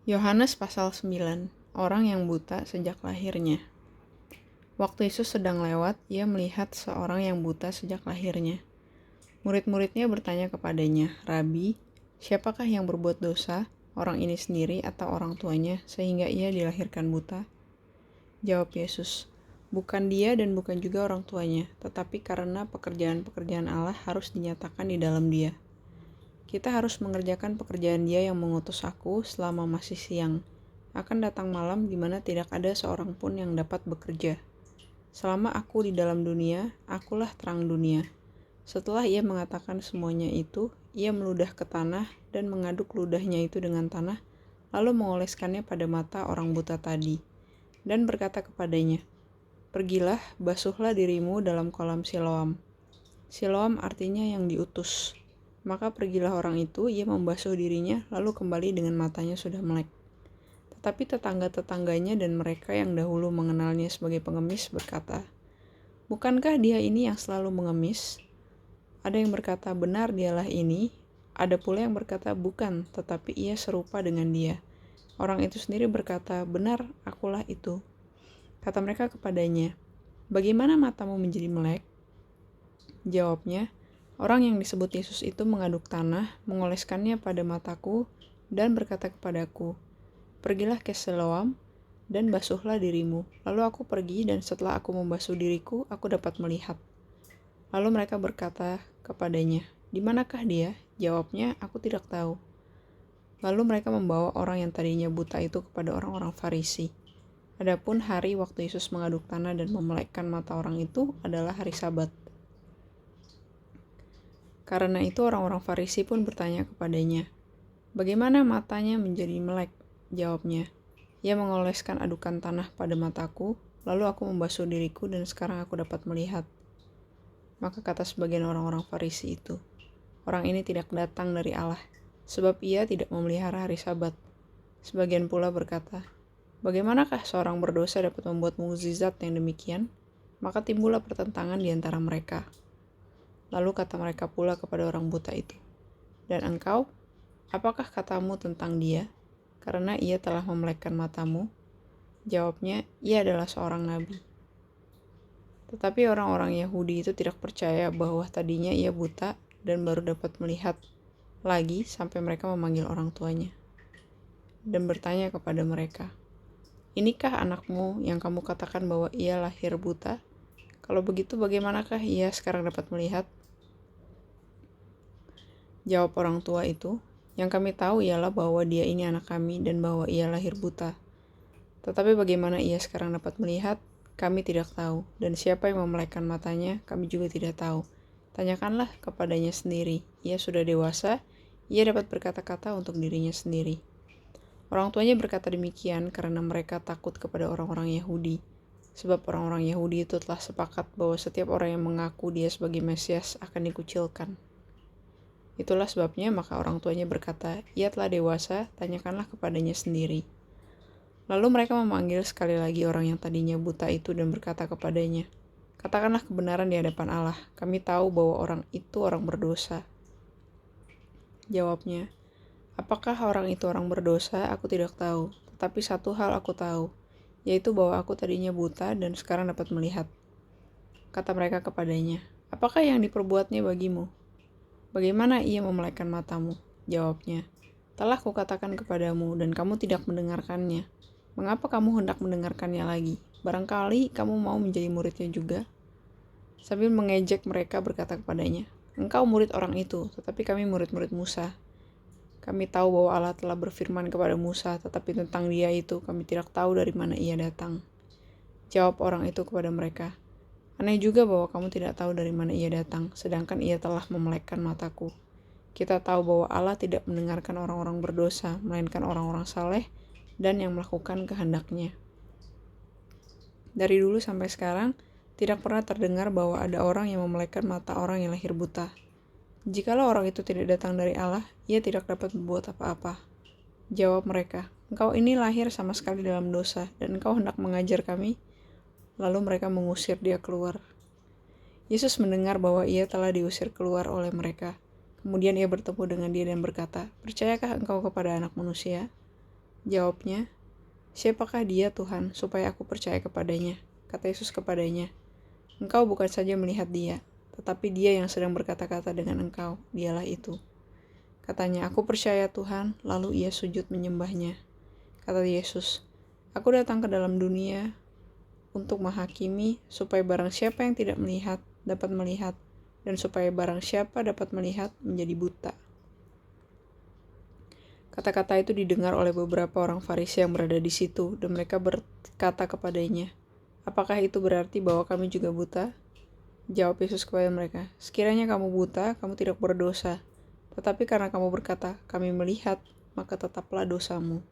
Yohanes pasal 9, orang yang buta sejak lahirnya. Waktu Yesus sedang lewat, ia melihat seorang yang buta sejak lahirnya. Murid-muridnya bertanya kepadanya, "Rabi, siapakah yang berbuat dosa, orang ini sendiri atau orang tuanya, sehingga ia dilahirkan buta?" Jawab Yesus, "Bukan dia dan bukan juga orang tuanya, tetapi karena pekerjaan-pekerjaan Allah harus dinyatakan di dalam dia. Kita harus mengerjakan pekerjaan Dia yang mengutus aku selama masih siang. Akan datang malam di mana tidak ada seorang pun yang dapat bekerja. Selama aku di dalam dunia, akulah terang dunia." Setelah ia mengatakan semuanya itu, ia meludah ke tanah dan mengaduk ludahnya itu dengan tanah, lalu mengoleskannya pada mata orang buta tadi, dan berkata kepadanya, "Pergilah, basuhlah dirimu dalam kolam Siloam." Siloam artinya yang diutus. Maka pergilah orang itu, ia membasuh dirinya, lalu kembali dengan matanya sudah melek. Tetapi tetangga-tetangganya dan mereka yang dahulu mengenalnya sebagai pengemis berkata, "Bukankah dia ini yang selalu mengemis?" Ada yang berkata, "Benar, dialah ini." Ada pula yang berkata, "Bukan, tetapi ia serupa dengan dia." Orang itu sendiri berkata, "Benar, akulah itu." Kata mereka kepadanya, "Bagaimana matamu menjadi melek?" Jawabnya, "Orang yang disebut Yesus itu mengaduk tanah, mengoleskannya pada mataku, dan berkata kepadaku, 'Pergilah ke Siloam, dan basuhlah dirimu.' Lalu aku pergi, dan setelah aku membasuh diriku, aku dapat melihat." Lalu mereka berkata kepadanya, "Di manakah dia?" Jawabnya, "Aku tidak tahu." Lalu mereka membawa orang yang tadinya buta itu kepada orang-orang Farisi. Adapun hari waktu Yesus mengaduk tanah dan memelekkan mata orang itu adalah hari Sabat. Karena itu orang-orang Farisi pun bertanya kepadanya, "Bagaimana matanya menjadi melek?" Jawabnya, "Ia mengoleskan adukan tanah pada mataku, lalu aku membasuh diriku dan sekarang aku dapat melihat." Maka kata sebagian orang-orang Farisi itu, "Orang ini tidak datang dari Allah, sebab ia tidak memelihara hari Sabat." Sebagian pula berkata, "Bagaimanakah seorang berdosa dapat membuat mukjizat yang demikian?" Maka timbullah pertentangan di antara mereka. Lalu kata mereka pula kepada orang buta itu, "Dan engkau, apakah katamu tentang dia, karena ia telah memelekkan matamu?" Jawabnya, "Ia adalah seorang nabi." Tetapi orang-orang Yahudi itu tidak percaya bahwa tadinya ia buta dan baru dapat melihat lagi sampai mereka memanggil orang tuanya dan bertanya kepada mereka, "Inikah anakmu yang kamu katakan bahwa ia lahir buta? Kalau begitu bagaimanakah ia sekarang dapat melihat?" Jawab orang tua itu, "Yang kami tahu ialah bahwa dia ini anak kami dan bahwa ia lahir buta. Tetapi bagaimana ia sekarang dapat melihat, kami tidak tahu, dan siapa yang memelekkan matanya, kami juga tidak tahu. Tanyakanlah kepadanya sendiri. Ia sudah dewasa, ia dapat berkata-kata untuk dirinya sendiri." Orang tuanya berkata demikian karena mereka takut kepada orang-orang Yahudi, sebab orang-orang Yahudi itu telah sepakat bahwa setiap orang yang mengaku dia sebagai Mesias akan dikucilkan. Itulah sebabnya maka orang tuanya berkata, "Ia telah dewasa, tanyakanlah kepadanya sendiri." Lalu mereka memanggil sekali lagi orang yang tadinya buta itu dan berkata kepadanya, "Katakanlah kebenaran di hadapan Allah. Kami tahu bahwa orang itu orang berdosa." Jawabnya, "Apakah orang itu orang berdosa? Aku tidak tahu. Tetapi satu hal aku tahu, yaitu bahwa aku tadinya buta dan sekarang dapat melihat." Kata mereka kepadanya, "Apakah yang diperbuatnya bagimu? Bagaimana ia memelekkan matamu?" Jawabnya, "Telah kukatakan kepadamu dan kamu tidak mendengarkannya. Mengapa kamu hendak mendengarkannya lagi? Barangkali kamu mau menjadi muridnya juga?" Sambil mengejek mereka berkata kepadanya, "Engkau murid orang itu, tetapi kami murid-murid Musa. Kami tahu bahwa Allah telah berfirman kepada Musa, tetapi tentang dia itu kami tidak tahu dari mana ia datang." Jawab orang itu kepada mereka, "Aneh juga bahwa kamu tidak tahu dari mana ia datang, sedangkan ia telah memelekkan mataku. Kita tahu bahwa Allah tidak mendengarkan orang-orang berdosa, melainkan orang-orang saleh dan yang melakukan kehendaknya. Dari dulu sampai sekarang, tidak pernah terdengar bahwa ada orang yang memelekkan mata orang yang lahir buta. Jikalau orang itu tidak datang dari Allah, ia tidak dapat berbuat apa-apa." Jawab mereka, "Engkau ini lahir sama sekali dalam dosa, dan engkau hendak mengajar kami?" Lalu mereka mengusir dia keluar. Yesus mendengar bahwa ia telah diusir keluar oleh mereka. Kemudian ia bertemu dengan dia dan berkata, "Percayakah engkau kepada Anak Manusia?" Jawabnya, "Siapakah dia Tuhan, supaya aku percaya kepadanya?" Kata Yesus kepadanya, "Engkau bukan saja melihat dia, tetapi dia yang sedang berkata-kata dengan engkau, dialah itu." Katanya, "Aku percaya Tuhan," lalu ia sujud menyembahnya. Kata Yesus, "Aku datang ke dalam dunia untuk menghakimi, supaya barang siapa yang tidak melihat, dapat melihat, dan supaya barang siapa dapat melihat, menjadi buta." Kata-kata itu didengar oleh beberapa orang Farisi yang berada di situ, dan mereka berkata kepadanya, "Apakah itu berarti bahwa kami juga buta?" Jawab Yesus kepada mereka, "Sekiranya kamu buta, kamu tidak berdosa. Tetapi karena kamu berkata, 'Kami melihat,' maka tetaplah dosamu."